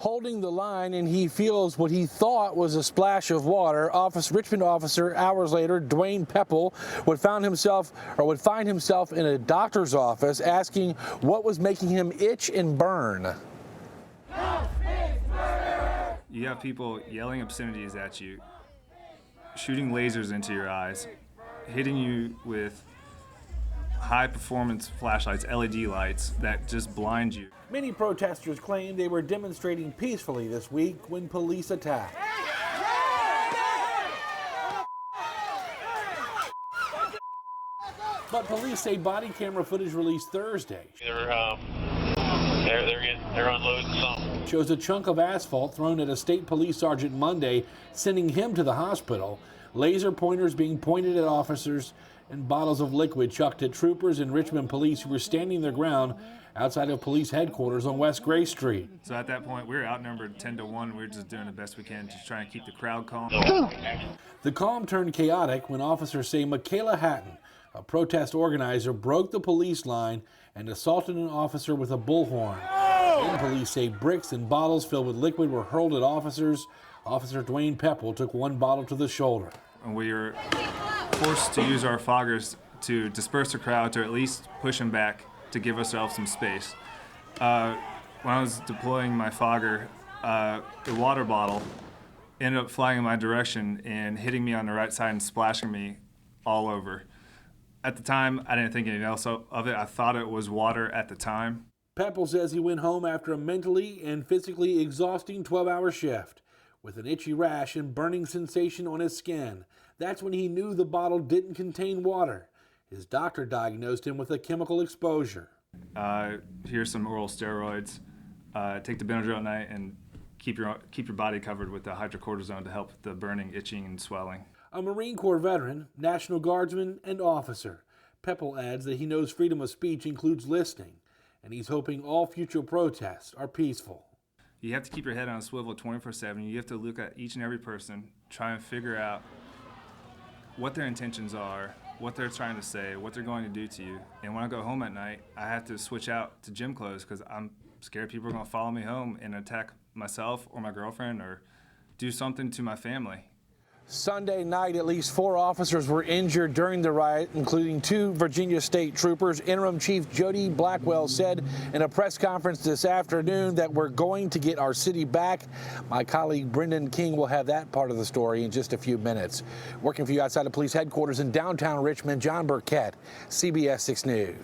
holding the line, and he feels what he thought was a splash of water. Richmond officer, hours later, Dwayne Pepple, would find himself in a doctor's office asking what was making him itch and burn. You have people yelling obscenities at you, shooting lasers into your eyes, hitting you with high-performance flashlights, LED lights that just blind you. Many protesters claim they were demonstrating peacefully this week when police attacked. But police say body camera footage released Thursday They're unloading something. shows a chunk of asphalt thrown at a state police sergeant Monday, sending him to the hospital. Laser pointers being pointed at officers and bottles of liquid chucked at troopers and Richmond Police who were standing their ground outside of police headquarters on West Gray Street. So at that point, we were outnumbered 10-1. We were just doing the best we can to try and keep the crowd calm. The calm turned chaotic when officers say Michaela Hatton, a protest organizer, broke the police line and assaulted an officer with a bullhorn. Then police say bricks and bottles filled with liquid were hurled at officers. Officer Dwayne Pepple took one bottle to the shoulder. And we were forced to use our foggers to disperse the crowd, to at least push them back, to give ourselves some space. When I was deploying my fogger, the water bottle ended up flying in my direction and hitting me on the right side and splashing me all over. At the time, I didn't think anything else of it. I thought it was water at the time. Pepple says he went home after a mentally and physically exhausting 12-hour shift with an itchy rash and burning sensation on his skin. That's when he knew the bottle didn't contain water. His doctor diagnosed him with a chemical exposure. Here's some oral steroids. Take the Benadryl at night and keep your body covered with the hydrocortisone to help the burning, itching, and swelling. A Marine Corps veteran, National Guardsman, and officer, Pepple adds that he knows freedom of speech includes listening, and he's hoping all future protests are peaceful. You have to keep your head on a swivel 24/7. You have to look at each and every person, try and figure out what their intentions are, what they're trying to say, what they're going to do to you. And when I go home at night, I have to switch out to gym clothes because I'm scared people are going to follow me home and attack myself or my girlfriend or do something to my family. Sunday night, at least 4 officers were injured during the riot, including 2 Virginia State troopers. Interim Chief Jody Blackwell said in a press conference this afternoon that we're going to get our city back. My colleague Brendan King will have that part of the story in just a few minutes. Working for you outside of police headquarters in downtown Richmond, John Burkett, CBS 6 News.